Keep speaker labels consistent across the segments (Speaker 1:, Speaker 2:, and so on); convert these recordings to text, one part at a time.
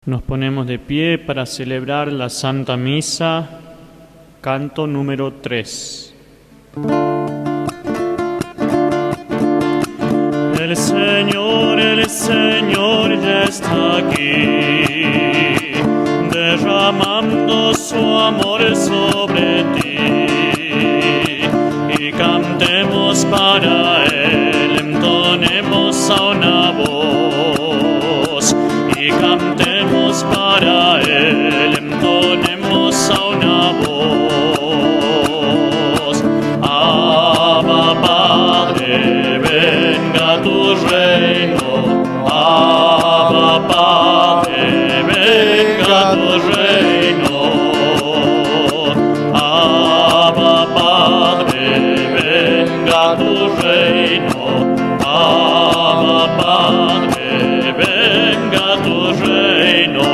Speaker 1: Nos ponemos de pie para celebrar la Santa Misa, canto número 3. El Señor ya está aquí, derramando su amor sobre ti. Y cantemos para Él, entonemos a una voz. Y cantemos para Él, entonemos a una voz. Abba, Padre, venga tu reino. Abba, Padre, venga tu reino. Abba, Padre, venga tu reino. Abba, Padre, venga tu reino.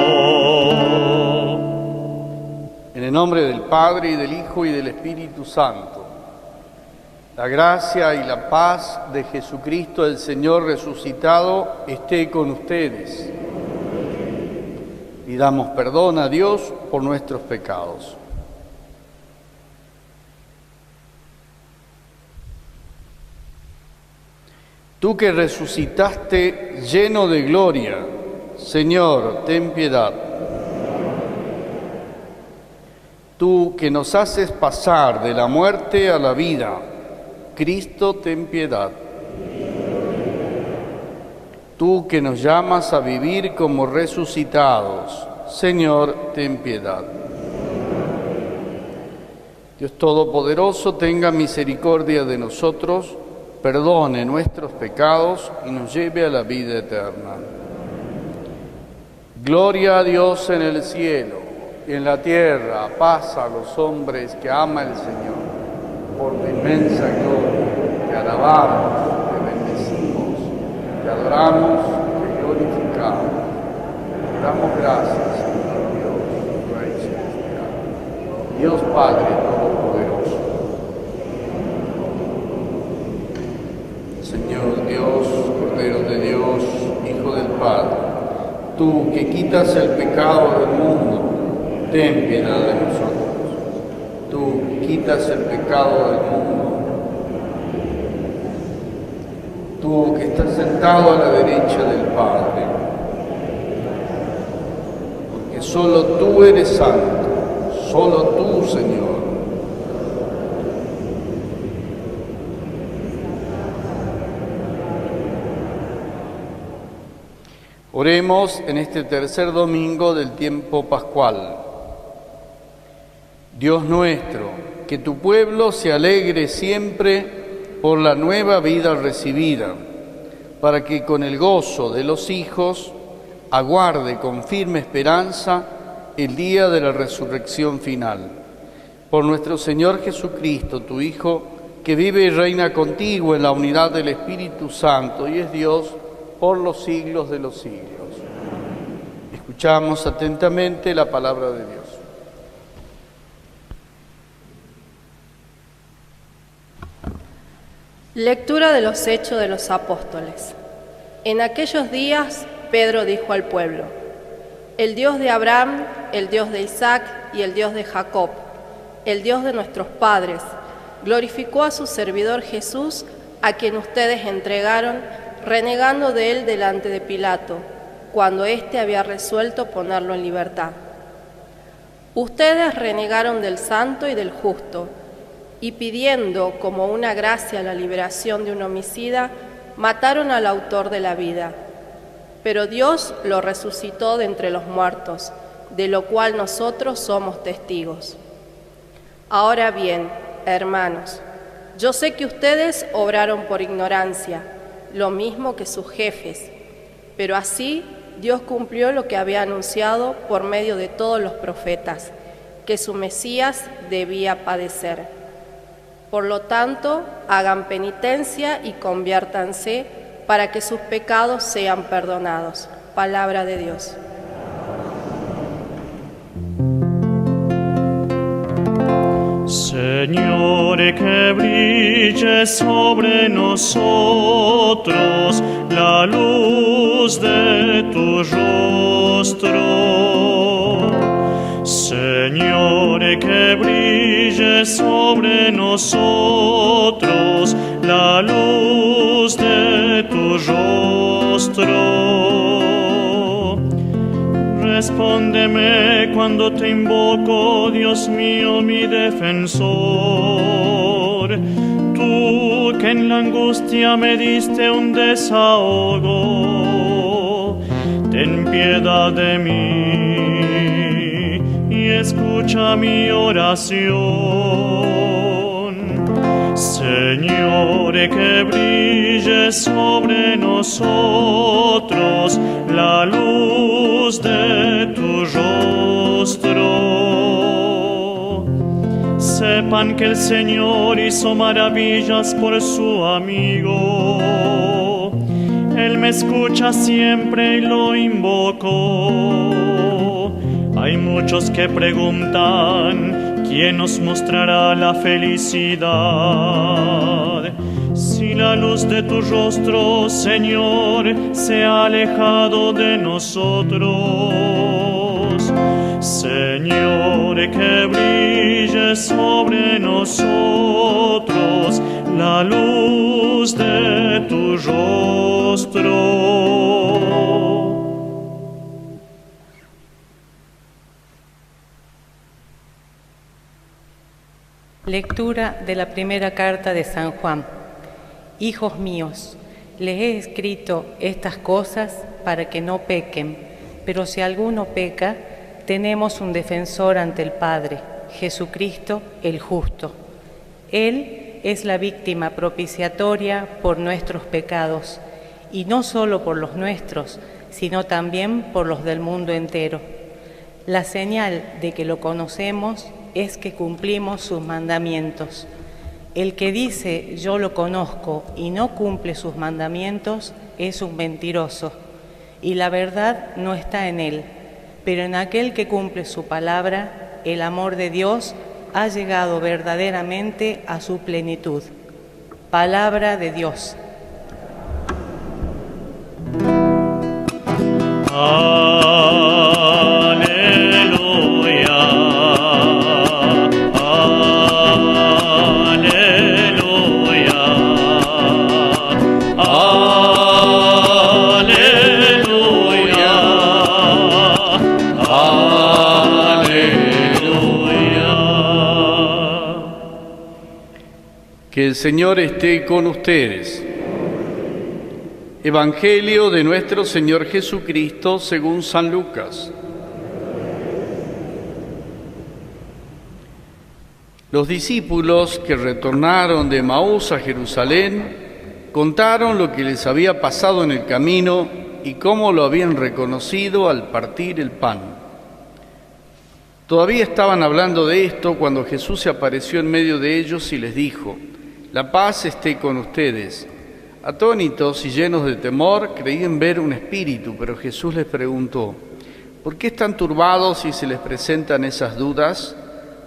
Speaker 2: En el nombre del Padre, y del Hijo, y del Espíritu Santo. La gracia y la paz de Jesucristo, el Señor resucitado, esté con ustedes. Pidamos perdón a Dios por nuestros pecados. Tú que resucitaste lleno de gloria, Señor, ten piedad. Tú que nos haces pasar de la muerte a la vida, Cristo, ten piedad. Tú que nos llamas a vivir como resucitados, Señor, ten piedad. Dios Todopoderoso, tenga misericordia de nosotros, perdone nuestros pecados y nos lleve a la vida eterna. Gloria a Dios en el cielo y en la tierra, paz a los hombres que ama el Señor. Por tu inmensa gloria, te alabamos, te bendecimos, te adoramos, te glorificamos. Te damos gracias, Señor Dios, Rey celestial, Dios Padre Todopoderoso. Señor Dios, Cordero de Dios, Hijo del Padre, tú que quitas el pecado del mundo, ten piedad de nosotros. Tú que quitas el pecado del mundo, tú que estás sentado a la derecha del Padre, porque solo tú eres santo, solo tú, Señor. Oremos en este tercer domingo del tiempo pascual. Dios nuestro, que tu pueblo se alegre siempre por la nueva vida recibida, para que con el gozo de los hijos aguarde con firme esperanza el día de la resurrección final. Por nuestro Señor Jesucristo, tu Hijo, que vive y reina contigo en la unidad del Espíritu Santo y es Dios por los siglos de los siglos. Escuchamos atentamente la palabra de Dios.
Speaker 3: Lectura de los Hechos de los Apóstoles. En aquellos días Pedro dijo al pueblo: el Dios de Abraham, el Dios de Isaac y el Dios de Jacob, el Dios de nuestros padres, glorificó a su servidor Jesús, a quien ustedes entregaron, renegando de él delante de Pilato, cuando éste había resuelto ponerlo en libertad. Ustedes renegaron del santo y del justo, y pidiendo como una gracia la liberación de un homicida, mataron al autor de la vida. Pero Dios lo resucitó de entre los muertos, de lo cual nosotros somos testigos. Ahora bien, hermanos, yo sé que ustedes obraron por ignorancia, lo mismo que sus jefes, pero así Dios cumplió lo que había anunciado por medio de todos los profetas, que su Mesías debía padecer. Por lo tanto, hagan penitencia y conviértanse para que sus pecados sean perdonados. Palabra de Dios.
Speaker 1: Señor Señor, que brille sobre nosotros la luz de tu rostro. Señor, que brille sobre nosotros la luz de tu rostro. Respóndeme cuando te invoco, Dios mío, mi defensor. Tú que en la angustia me diste un desahogo, ten piedad de mí y escucha mi oración. Señor, que brille sobre nosotros la luz de tu rostro. Sepan que el Señor hizo maravillas por su amigo. Él me escucha siempre y lo invoco. Hay muchos que preguntan, ¿quién nos mostrará la felicidad? Si la luz de tu rostro, Señor, se ha alejado de nosotros. Señor, que brille sobre nosotros la luz de tu rostro.
Speaker 4: Lectura de la primera carta de San Juan. Hijos míos, les he escrito estas cosas para que no pequen, pero si alguno peca, tenemos un defensor ante el Padre, Jesucristo el justo. Él es la víctima propiciatoria por nuestros pecados, y no solo por los nuestros, sino también por los del mundo entero. La señal de que lo conocemos es que cumplimos sus mandamientos. El que dice yo lo conozco y no cumple sus mandamientos es un mentiroso, y la verdad no está en él. Pero en aquel que cumple su palabra, el amor de Dios ha llegado verdaderamente a su plenitud. Palabra de Dios.
Speaker 2: Que el Señor esté con ustedes. Evangelio de nuestro Señor Jesucristo según San Lucas. Los discípulos que retornaron de Emaús a Jerusalén contaron lo que les había pasado en el camino y cómo lo habían reconocido al partir el pan. Todavía estaban hablando de esto cuando Jesús se apareció en medio de ellos y les dijo: «La paz esté con ustedes». Atónitos y llenos de temor, creían ver un espíritu, pero Jesús les preguntó: «¿Por qué están turbados si se les presentan esas dudas?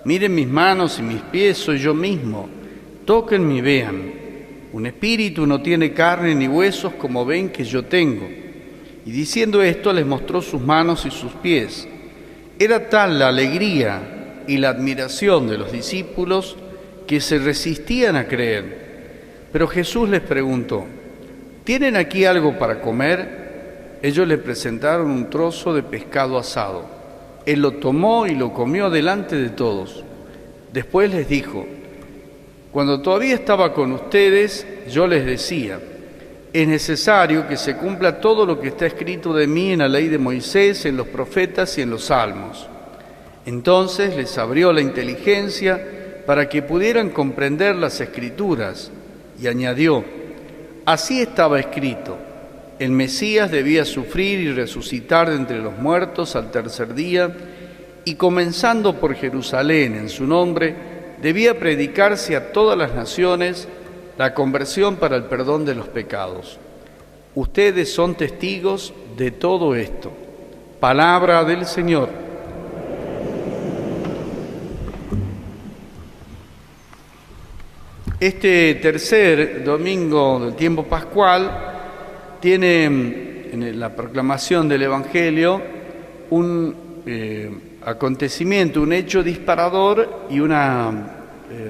Speaker 2: Miren mis manos y mis pies, soy yo mismo. Tóquenme y vean. Un espíritu no tiene carne ni huesos como ven que yo tengo». Y diciendo esto les mostró sus manos y sus pies. Era tal la alegría y la admiración de los discípulos que se resistían a creer. Pero Jesús les preguntó: ¿tienen aquí algo para comer? Ellos le presentaron un trozo de pescado asado. Él lo tomó y lo comió delante de todos. Después les dijo: cuando todavía estaba con ustedes, yo les decía: es necesario que se cumpla todo lo que está escrito de mí en la ley de Moisés, en los profetas y en los salmos. Entonces les abrió la inteligencia para que pudieran comprender las Escrituras, y añadió: así estaba escrito, el Mesías debía sufrir y resucitar de entre los muertos al tercer día, y comenzando por Jerusalén en su nombre, debía predicarse a todas las naciones la conversión para el perdón de los pecados. Ustedes son testigos de todo esto. Palabra del Señor. Este tercer domingo del tiempo pascual tiene en la proclamación del Evangelio un acontecimiento, un hecho disparador y una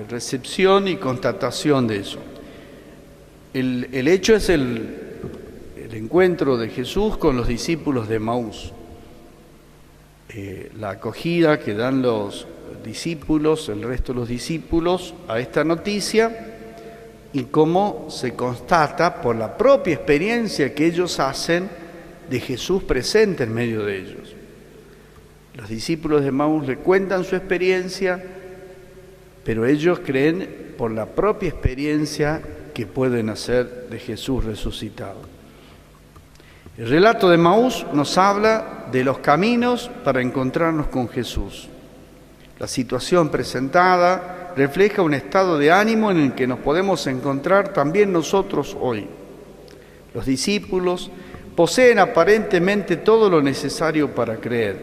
Speaker 2: recepción y constatación de eso. El hecho es el encuentro de Jesús con los discípulos de Emaús. La acogida que dan los discípulos, el resto de los discípulos, a esta noticia y cómo se constata por la propia experiencia que ellos hacen de Jesús presente en medio de ellos. Los discípulos de Emaús le cuentan su experiencia, pero ellos creen por la propia experiencia que pueden hacer de Jesús resucitado. El relato de Emaús nos habla de los caminos para encontrarnos con Jesús. La situación presentada refleja un estado de ánimo en el que nos podemos encontrar también nosotros hoy. Los discípulos poseen aparentemente todo lo necesario para creer.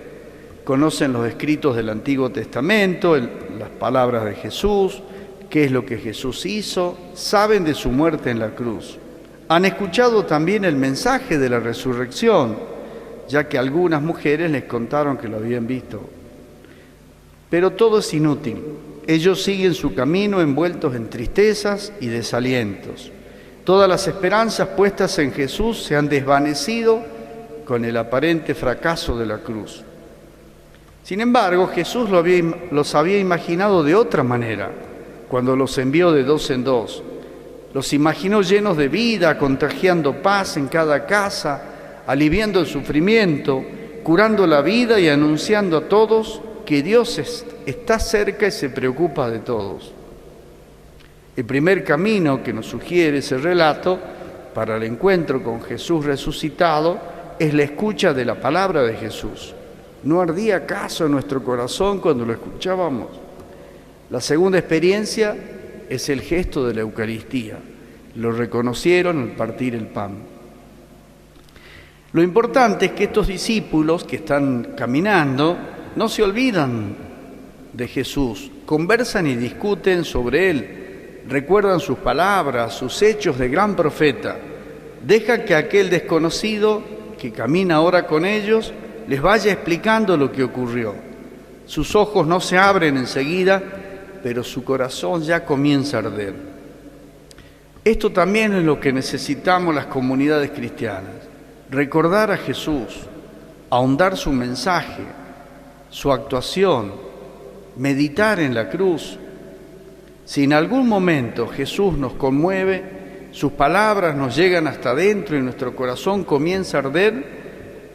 Speaker 2: Conocen los escritos del Antiguo Testamento, las palabras de Jesús, qué es lo que Jesús hizo, saben de su muerte en la cruz. Han escuchado también el mensaje de la resurrección, ya que algunas mujeres les contaron que lo habían visto. Pero todo es inútil. Ellos siguen su camino envueltos en tristezas y desalientos. Todas las esperanzas puestas en Jesús se han desvanecido con el aparente fracaso de la cruz. Sin embargo, Jesús los había imaginado de otra manera cuando los envió de dos en dos. Los imaginó llenos de vida, contagiando paz en cada casa, aliviando el sufrimiento, curando la vida y anunciando a todos que Dios está cerca y se preocupa de todos. El primer camino que nos sugiere ese relato para el encuentro con Jesús resucitado es la escucha de la palabra de Jesús. ¿No ardía acaso en nuestro corazón cuando lo escuchábamos? La segunda experiencia es el gesto de la Eucaristía. Lo reconocieron al partir el pan. Lo importante es que estos discípulos que están caminando no se olvidan de Jesús, conversan y discuten sobre Él, recuerdan sus palabras, sus hechos de gran profeta. Deja que aquel desconocido que camina ahora con ellos les vaya explicando lo que ocurrió. Sus ojos no se abren enseguida, pero su corazón ya comienza a arder. Esto también es lo que necesitamos las comunidades cristianas, recordar a Jesús, ahondar su mensaje, su actuación, meditar en la cruz. Si en algún momento Jesús nos conmueve, sus palabras nos llegan hasta adentro y nuestro corazón comienza a arder,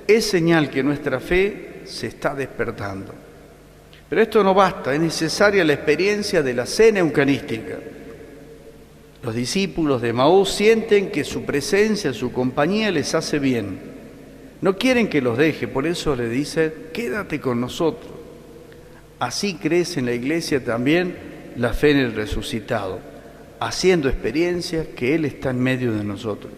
Speaker 2: es señal que nuestra fe se está despertando. Pero esto no basta, es necesaria la experiencia de la cena eucarística. Los discípulos de Emaús sienten que su presencia, su compañía les hace bien. No quieren que los deje, por eso le dicen, quédate con nosotros. Así crece en la Iglesia también la fe en el resucitado, haciendo experiencias que Él está en medio de nosotros.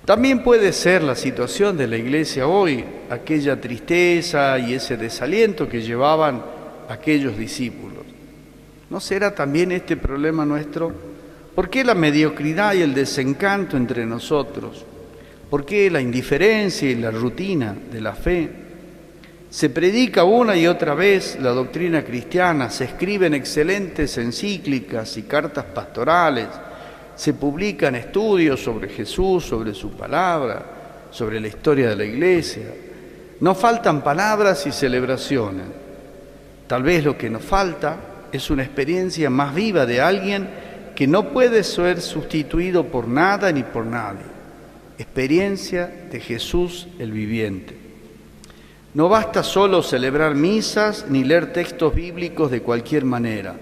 Speaker 2: También puede ser la situación de la Iglesia hoy, aquella tristeza y ese desaliento que llevaban aquellos discípulos. ¿No será también este problema nuestro? ¿Por qué la mediocridad y el desencanto entre nosotros? ¿Por qué la indiferencia y la rutina de la fe? Se predica una y otra vez la doctrina cristiana, se escriben excelentes encíclicas y cartas pastorales, se publican estudios sobre Jesús, sobre su palabra, sobre la historia de la Iglesia. No faltan palabras y celebraciones. Tal vez lo que nos falta es una experiencia más viva de alguien que no puede ser sustituido por nada ni por nadie. Experiencia de Jesús el viviente. No basta solo celebrar misas ni leer textos bíblicos de cualquier manera.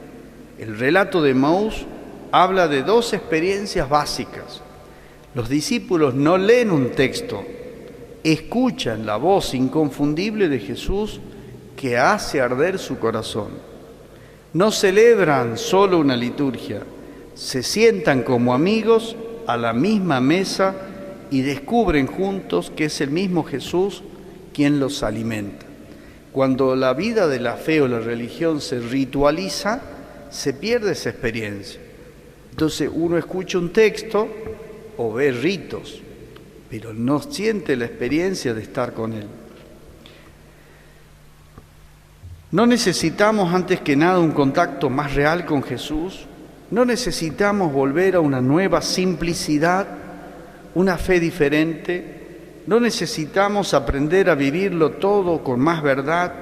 Speaker 2: El relato de Emaús habla de dos experiencias básicas. Los discípulos no leen un texto, escuchan la voz inconfundible de Jesús que hace arder su corazón. No celebran solo una liturgia, se sientan como amigos a la misma mesa y descubren juntos que es el mismo Jesús quien los alimenta. Cuando la vida de la fe o la religión se ritualiza, se pierde esa experiencia. Entonces uno escucha un texto o ve ritos, pero no siente la experiencia de estar con Él. No necesitamos antes que nada un contacto más real con Jesús. No necesitamos volver a una nueva simplicidad, una fe diferente. No necesitamos aprender a vivirlo todo con más verdad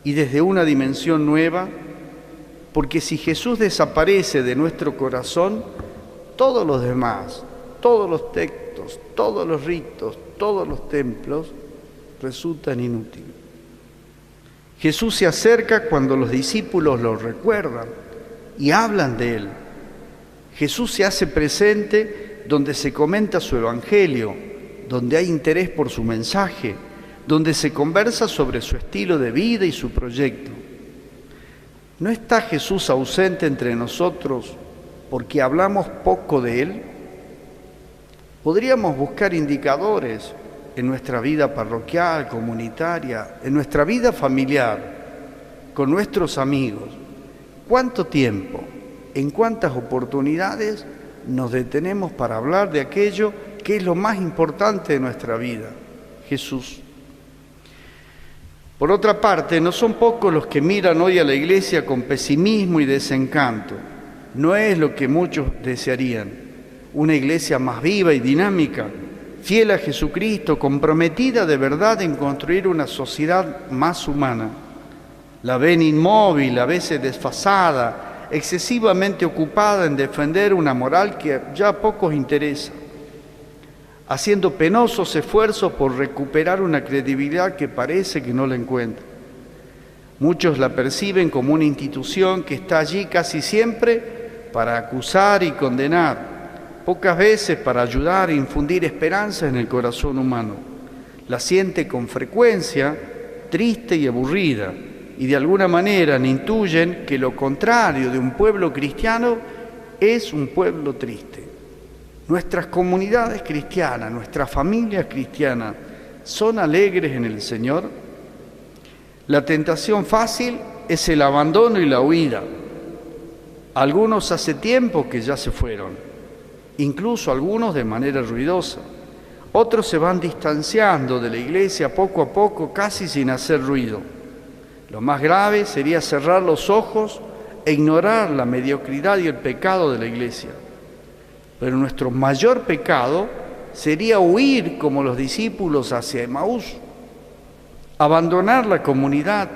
Speaker 2: y desde una dimensión nueva, porque si Jesús desaparece de nuestro corazón, todos los demás, todos los textos, todos los ritos, todos los templos resultan inútiles. Jesús se acerca cuando los discípulos lo recuerdan y hablan de Él. Jesús se hace presente donde se comenta su evangelio, donde hay interés por su mensaje, donde se conversa sobre su estilo de vida y su proyecto. ¿No está Jesús ausente entre nosotros porque hablamos poco de Él? Podríamos buscar indicadores en nuestra vida parroquial, comunitaria, en nuestra vida familiar, con nuestros amigos. ¿Cuánto tiempo, en cuántas oportunidades nos detenemos para hablar de aquello que es lo más importante de nuestra vida? Jesús. Por otra parte, no son pocos los que miran hoy a la Iglesia con pesimismo y desencanto. No es lo que muchos desearían. Una Iglesia más viva y dinámica, fiel a Jesucristo, comprometida de verdad en construir una sociedad más humana. La ven inmóvil, a veces desfasada, excesivamente ocupada en defender una moral que ya a pocos interesa, haciendo penosos esfuerzos por recuperar una credibilidad que parece que no la encuentra. Muchos la perciben como una institución que está allí casi siempre para acusar y condenar, pocas veces para ayudar e infundir esperanza en el corazón humano. La siente con frecuencia triste y aburrida, y de alguna manera intuyen que lo contrario de un pueblo cristiano es un pueblo triste. Nuestras comunidades cristianas, nuestras familias cristianas, ¿son alegres en el Señor? La tentación fácil es el abandono y la huida. Algunos hace tiempo que ya se fueron, incluso algunos de manera ruidosa. Otros se van distanciando de la Iglesia poco a poco, casi sin hacer ruido. Lo más grave sería cerrar los ojos e ignorar la mediocridad y el pecado de la Iglesia. Pero nuestro mayor pecado sería huir como los discípulos hacia Emaús, abandonar la comunidad,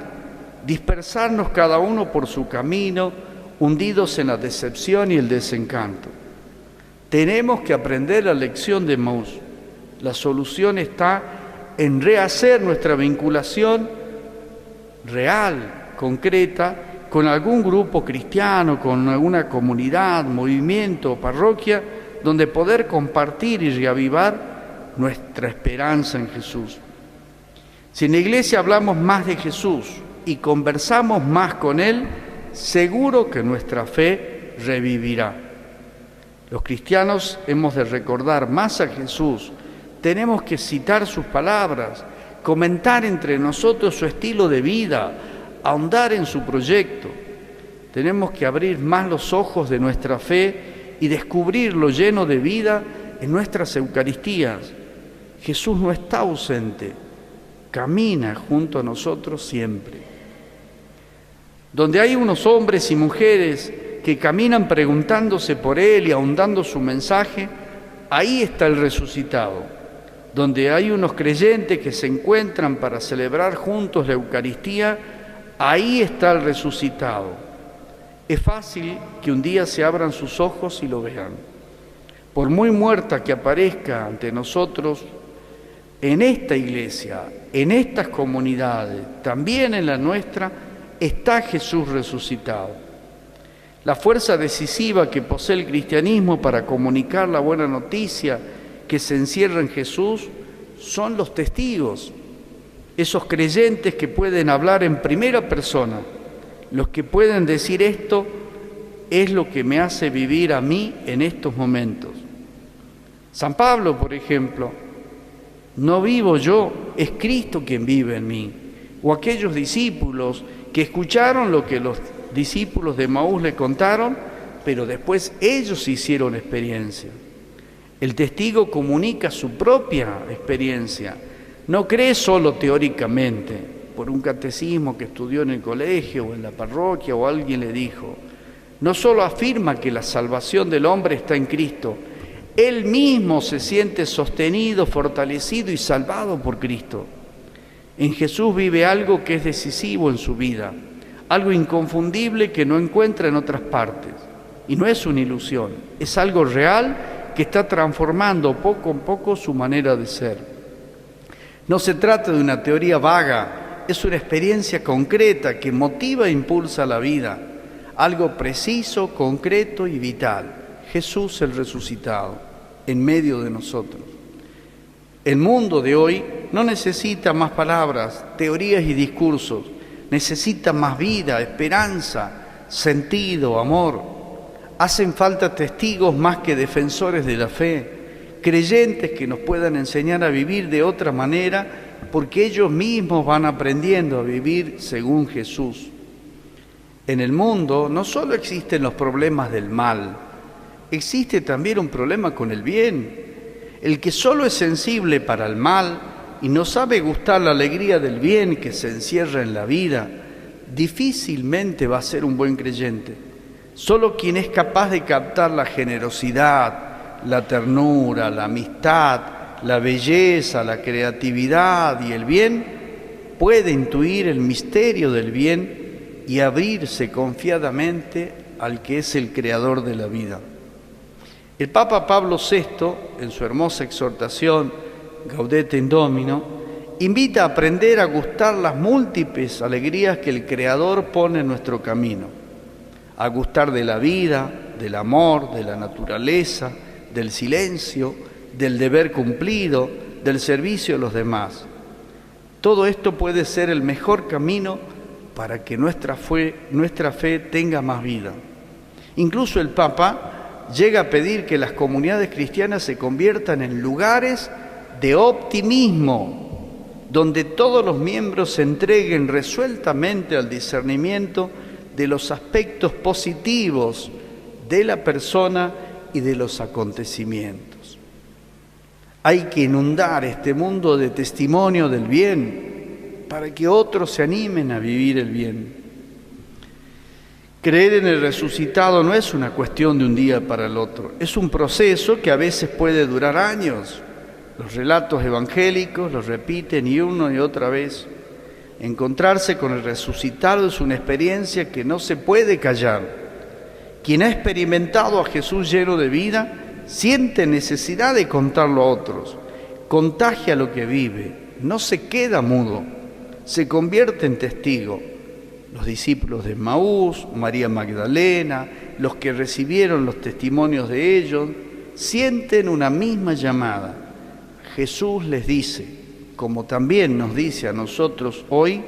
Speaker 2: dispersarnos cada uno por su camino, hundidos en la decepción y el desencanto. Tenemos que aprender la lección de Emaús. La solución está en rehacer nuestra vinculación real, concreta, con algún grupo cristiano, con alguna comunidad, movimiento, parroquia, donde poder compartir y reavivar nuestra esperanza en Jesús. Si en la Iglesia hablamos más de Jesús y conversamos más con Él, seguro que nuestra fe revivirá. Los cristianos hemos de recordar más a Jesús, tenemos que citar sus palabras, comentar entre nosotros su estilo de vida, ahondar en su proyecto. Tenemos que abrir más los ojos de nuestra fe y descubrirlo lleno de vida en nuestras Eucaristías. Jesús no está ausente, camina junto a nosotros siempre. Donde hay unos hombres y mujeres que caminan preguntándose por Él y ahondando su mensaje, ahí está el resucitado. Donde hay unos creyentes que se encuentran para celebrar juntos la Eucaristía, ahí está el resucitado. Es fácil que un día se abran sus ojos y lo vean. Por muy muerta que aparezca ante nosotros, en esta iglesia, en estas comunidades, también en la nuestra, está Jesús resucitado. La fuerza decisiva que posee el cristianismo para comunicar la buena noticia que se encierra en Jesús son los testigos, esos creyentes que pueden hablar en primera persona, los que pueden decir esto es lo que me hace vivir a mí en estos momentos. San Pablo, por ejemplo, no vivo yo, es Cristo quien vive en mí. O aquellos discípulos que escucharon lo que los discípulos de Emaús le contaron, pero después ellos hicieron experiencia. El testigo comunica su propia experiencia, no cree solo teóricamente, por un catecismo que estudió en el colegio o en la parroquia o alguien le dijo. No solo afirma que la salvación del hombre está en Cristo, él mismo se siente sostenido, fortalecido y salvado por Cristo. En Jesús vive algo que es decisivo en su vida, algo inconfundible que no encuentra en otras partes. Y no es una ilusión, es algo real que está transformando poco a poco su manera de ser. No se trata de una teoría vaga, es una experiencia concreta que motiva e impulsa la vida, algo preciso, concreto y vital. Jesús el resucitado, en medio de nosotros. El mundo de hoy no necesita más palabras, teorías y discursos, necesita más vida, esperanza, sentido, amor. Hacen falta testigos más que defensores de la fe, creyentes que nos puedan enseñar a vivir de otra manera, porque ellos mismos van aprendiendo a vivir según Jesús. En el mundo no solo existen los problemas del mal, existe también un problema con el bien. El que solo es sensible para el mal y no sabe gustar la alegría del bien que se encierra en la vida, difícilmente va a ser un buen creyente. Solo quien es capaz de captar la generosidad, la ternura, la amistad, la belleza, la creatividad y el bien, puede intuir el misterio del bien y abrirse confiadamente al que es el creador de la vida. El Papa Pablo VI, en su hermosa exhortación Gaudete in Domino, invita a aprender a gustar las múltiples alegrías que el Creador pone en nuestro camino, a gustar de la vida, del amor, de la naturaleza, del silencio, del deber cumplido, del servicio a los demás. Todo esto puede ser el mejor camino para que nuestra fe tenga más vida. Incluso el Papa llega a pedir que las comunidades cristianas se conviertan en lugares de optimismo, donde todos los miembros se entreguen resueltamente al discernimiento de los aspectos positivos de la persona y de los acontecimientos. Hay que inundar este mundo de testimonio del bien para que otros se animen a vivir el bien. Creer en el resucitado no es una cuestión de un día para el otro, es un proceso que a veces puede durar años. Los relatos evangélicos los repiten y una y otra vez. Encontrarse con el resucitado es una experiencia que no se puede callar. Quien ha experimentado a Jesús lleno de vida siente necesidad de contarlo a otros, contagia lo que vive, no se queda mudo, se convierte en testigo. Los discípulos de Emaús, María Magdalena, los que recibieron los testimonios de ellos, sienten una misma llamada. Jesús les dice, como también nos dice a nosotros hoy,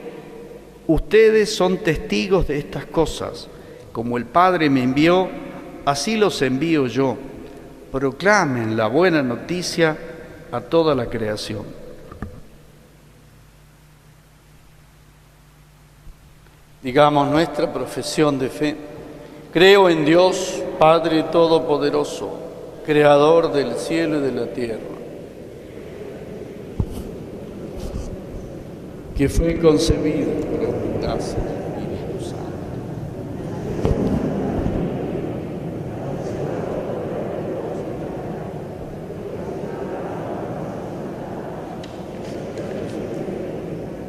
Speaker 2: ustedes son testigos de estas cosas. Como el Padre me envió, así los envío yo. Proclamen la buena noticia a toda la creación. Digamos nuestra profesión de fe. Creo en Dios, Padre Todopoderoso, Creador del cielo y de la tierra, que fue concebido por la gracia del Espíritu Santo.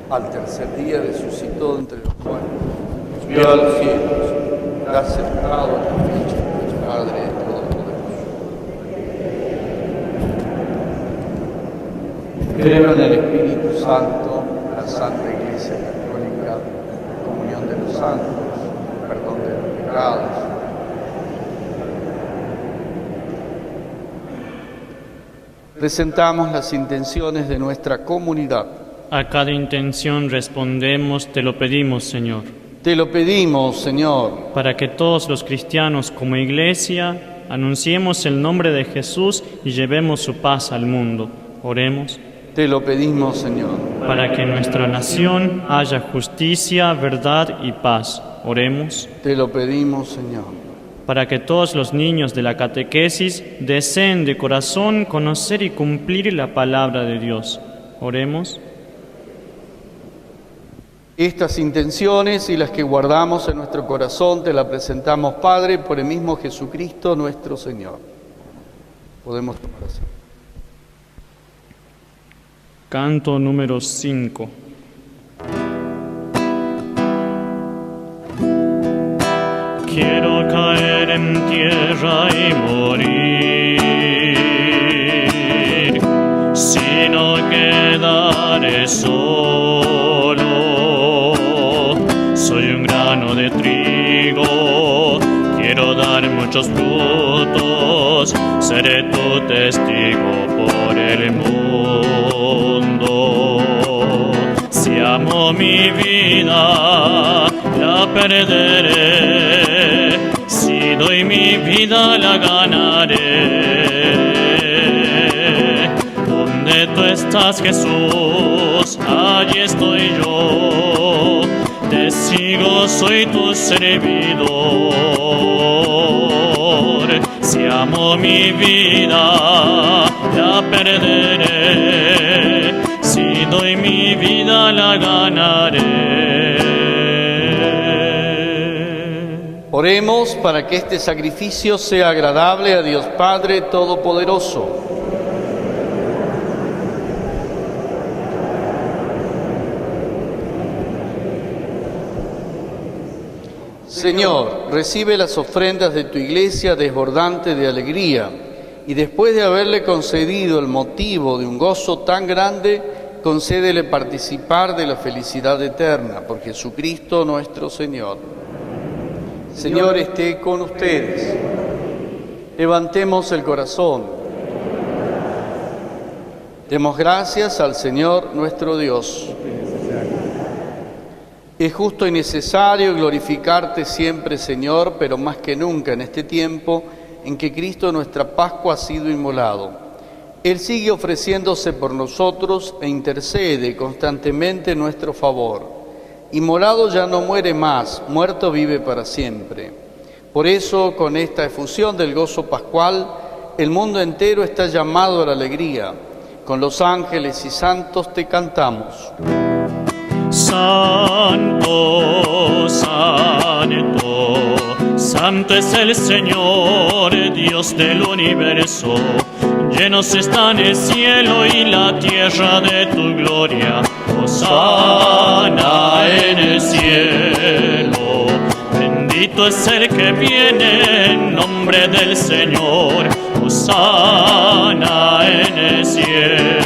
Speaker 2: Al tercer día resucitó entre los muertos, subió a los cielos, está sentado a la derecha del Padre Todopoderoso. Creo en el Espíritu Santo, la Santa Iglesia Católica, la comunión de los santos, el perdón de los pecados. Presentamos las intenciones de nuestra comunidad.
Speaker 1: A cada intención respondemos, te lo pedimos, Señor.
Speaker 2: Te lo pedimos, Señor.
Speaker 1: Para que todos los cristianos como Iglesia anunciemos el nombre de Jesús y llevemos su paz al mundo. Oremos.
Speaker 2: Te lo pedimos, Señor.
Speaker 1: Para que en nuestra nación haya justicia, verdad y paz. Oremos.
Speaker 2: Te lo pedimos, Señor.
Speaker 1: para que todos los niños de la catequesis deseen de corazón conocer y cumplir la palabra de Dios. Oremos.
Speaker 2: Estas intenciones y las que guardamos en nuestro corazón te las presentamos, Padre, por el mismo Jesucristo nuestro Señor. Podemos tomar asiento.
Speaker 1: Canto número 5. Quiero caer en tierra y morir, si no quedaré solo. Soy un grano de trigo, quiero dar muchos frutos, seré tu testigo por el mundo. Si amo mi vida, la perderé, si doy mi vida, la ganaré. Donde tú estás, Jesús, allí estoy yo, te sigo, soy tu servidor. Si amo mi vida, la perderé, si doy mi vida, la ganaré.
Speaker 2: Oremos para que este sacrificio sea agradable a Dios Padre Todopoderoso. Señor, recibe las ofrendas de tu Iglesia desbordante de alegría, y después de haberle concedido el motivo de un gozo tan grande, concédele participar de la felicidad eterna, por Jesucristo nuestro Señor. Señor, esté con ustedes. Levantemos el corazón. Demos gracias al Señor nuestro Dios. Es justo y necesario glorificarte siempre, Señor, pero más que nunca en este tiempo en que Cristo nuestra Pascua ha sido inmolado. Él sigue ofreciéndose por nosotros e intercede constantemente en nuestro favor. Inmolado ya no muere más, muerto vive para siempre. Por eso, con esta efusión del gozo pascual, el mundo entero está llamado a la alegría. Con los ángeles y santos te cantamos.
Speaker 1: Santo, santo, santo es el Señor, Dios del universo. Llenos están el cielo y la tierra de tu gloria. Hosana en el cielo. Bendito es el que viene en nombre del Señor. Hosana en el cielo.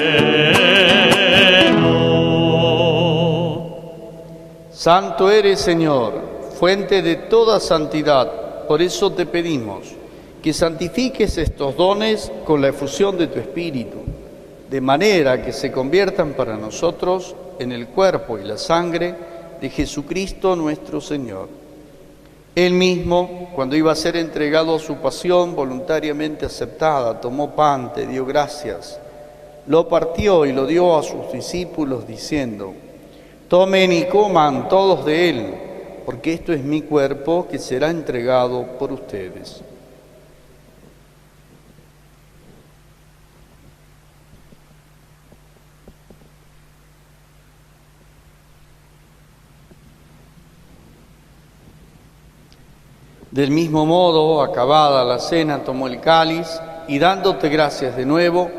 Speaker 2: Santo eres, Señor, fuente de toda santidad. Por eso te pedimos que santifiques estos dones con la efusión de tu Espíritu, de manera que se conviertan para nosotros en el cuerpo y la sangre de Jesucristo nuestro Señor. Él mismo, cuando iba a ser entregado a su pasión voluntariamente aceptada, tomó pan, te dio gracias, lo partió y lo dio a sus discípulos diciendo: tomen y coman todos de él, porque esto es mi cuerpo que será entregado por ustedes. Del mismo modo, acabada la cena, tomó el cáliz y dándote gracias de nuevo,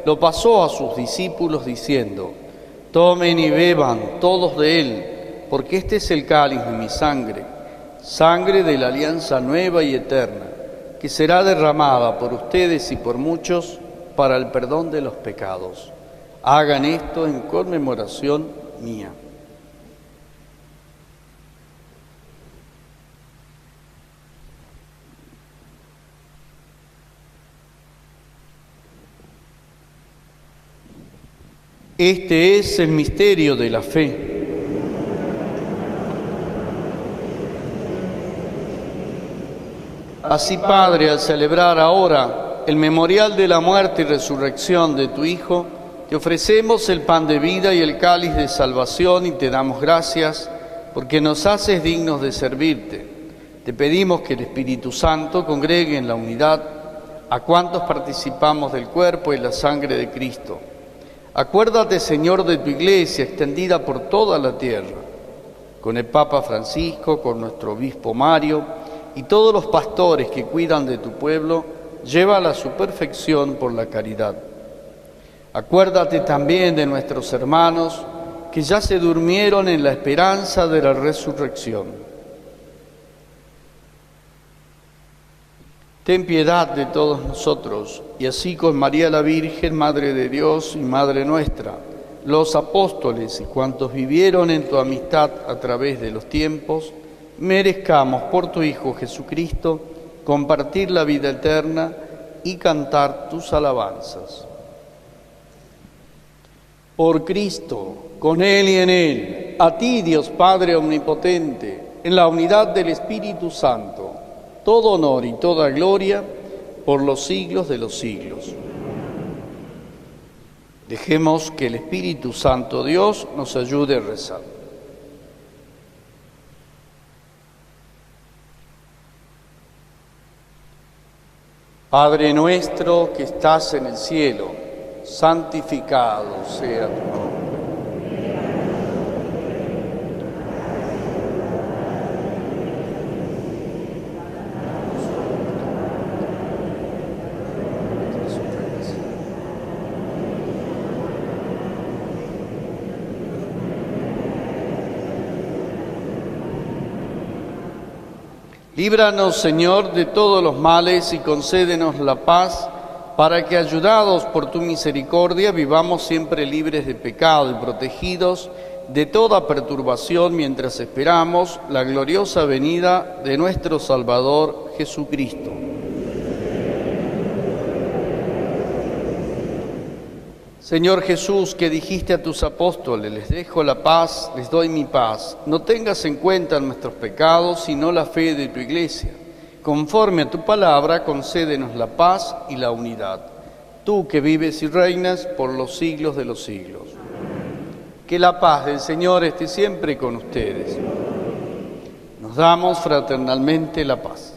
Speaker 2: lo pasó a sus discípulos diciendo: tomen y beban todos de él, porque este es el cáliz de mi sangre, sangre de la alianza nueva y eterna, que será derramada por ustedes y por muchos para el perdón de los pecados. Hagan esto en conmemoración mía. Este es el misterio de la fe. Así, Padre, al celebrar ahora el memorial de la muerte y resurrección de tu Hijo, te ofrecemos el pan de vida y el cáliz de salvación y te damos gracias porque nos haces dignos de servirte. Te pedimos que el Espíritu Santo congregue en la unidad a cuantos participamos del cuerpo y la sangre de Cristo. Acuérdate, Señor, de tu Iglesia extendida por toda la tierra, con el Papa Francisco, con nuestro obispo Mario y todos los pastores que cuidan de tu pueblo, llévala a su perfección por la caridad. Acuérdate también de nuestros hermanos que ya se durmieron en la esperanza de la resurrección. Ten piedad de todos nosotros, y así con María la Virgen, Madre de Dios y Madre nuestra, los apóstoles y cuantos vivieron en tu amistad a través de los tiempos, merezcamos por tu Hijo Jesucristo compartir la vida eterna y cantar tus alabanzas. Por Cristo, con Él y en Él, a ti, Dios Padre Omnipotente, en la unidad del Espíritu Santo, todo honor y toda gloria por los siglos de los siglos. Dejemos que el Espíritu Santo Dios nos ayude a rezar. Padre nuestro que estás en el cielo, santificado sea tu nombre. Líbranos, Señor, de todos los males y concédenos la paz, para que, ayudados por tu misericordia, vivamos siempre libres de pecado y protegidos de toda perturbación mientras esperamos la gloriosa venida de nuestro Salvador Jesucristo. Señor Jesús, que dijiste a tus apóstoles, les dejo la paz, les doy mi paz. No tengas en cuenta nuestros pecados, sino la fe de tu Iglesia. Conforme a tu palabra, concédenos la paz y la unidad. Tú que vives y reinas por los siglos de los siglos. Que la paz del Señor esté siempre con ustedes. Nos damos fraternalmente la paz.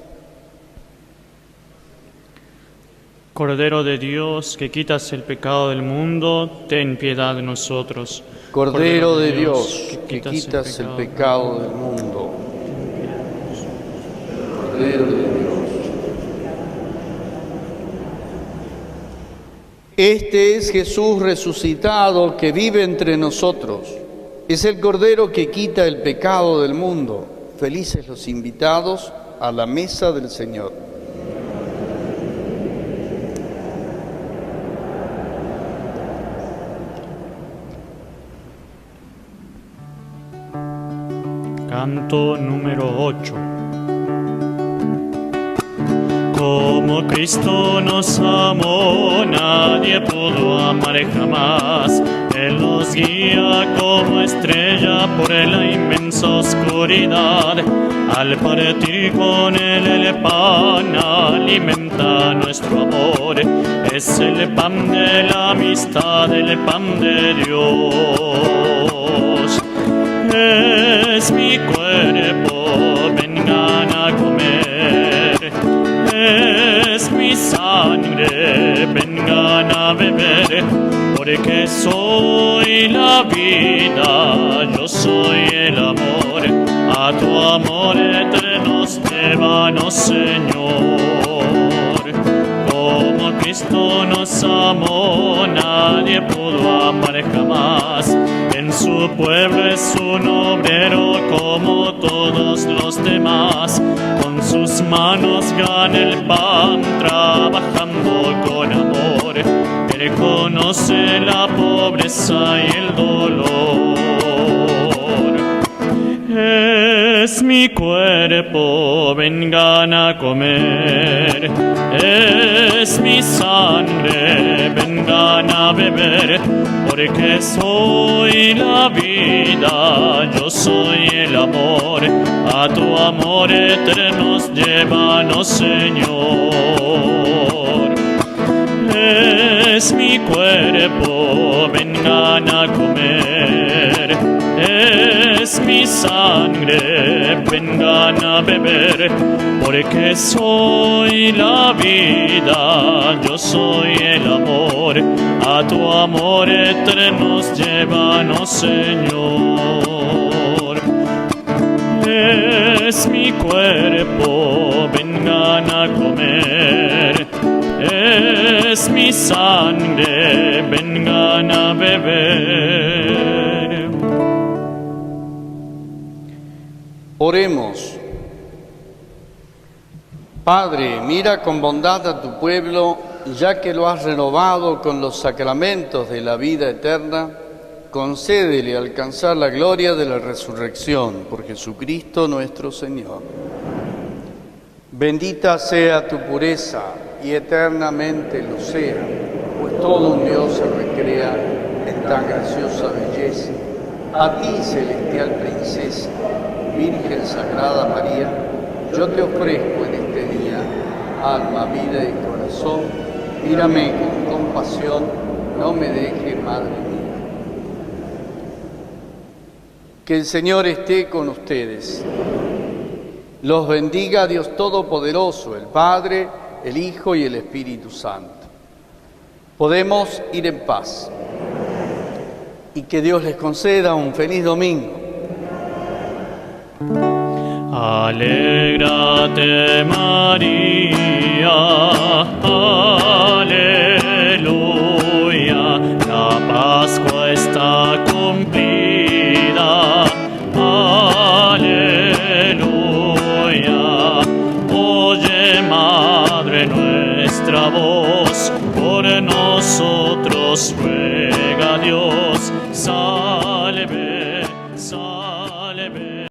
Speaker 1: Cordero de Dios, que quitas el pecado del mundo, ten piedad de nosotros.
Speaker 2: Cordero de Dios, que quitas el pecado del mundo. Cordero de Dios. Este es Jesús resucitado que vive entre nosotros. Es el Cordero que quita el pecado del mundo. Felices los invitados a la mesa del Señor.
Speaker 1: Canto número 8. Como Cristo nos amó, nadie pudo amar jamás. Él nos guía como estrella por la inmensa oscuridad. Al partir con Él el pan, alimenta nuestro amor. Es el pan de la amistad, el pan de Dios. Es mi cuerpo, vengan a comer. Es mi sangre, vengan a beber. Porque soy la vida, yo soy el amor. A tu amor eterno llévanos, Señor. Como Cristo nos amó, nadie pudo amar jamás. En su pueblo es un obrero como todos los demás. Con sus manos gana el pan, trabajando con amor. Él conoce la pobreza y el dolor. Es mi cuerpo, vengan a comer. Es mi sangre, vengan a beber. Porque soy la vida, yo soy el amor. A tu amor eterno llévanos, Señor. Es mi cuerpo, vengan a comer. comer, es mi sangre, vengan a beber, porque soy la vida, yo soy el amor, a tu amor eterno llévanos, Señor. Es mi cuerpo, vengan a comer, es mi sangre, vengan a beber.
Speaker 2: Oremos. Padre, mira con bondad a tu pueblo, ya que lo has renovado con los sacramentos de la vida eterna, concédele alcanzar la gloria de la resurrección por Jesucristo nuestro Señor. Bendita sea tu pureza y eternamente lo sea, pues todo un Dios se recrea en tan graciosa belleza. A ti, celestial princesa, Virgen Sagrada María, yo te ofrezco en este día alma, vida y corazón. Mírame con compasión, no me dejes, Madre mía. Que el Señor esté con ustedes. Los bendiga Dios Todopoderoso, el Padre, el Hijo y el Espíritu Santo. Podemos ir en paz. Y que Dios les conceda un feliz domingo.
Speaker 1: Alégrate, María, aleluya, la Pascua está cumplida, aleluya. Oye, Madre, nuestra voz, por nosotros ruega Dios, salve, salve.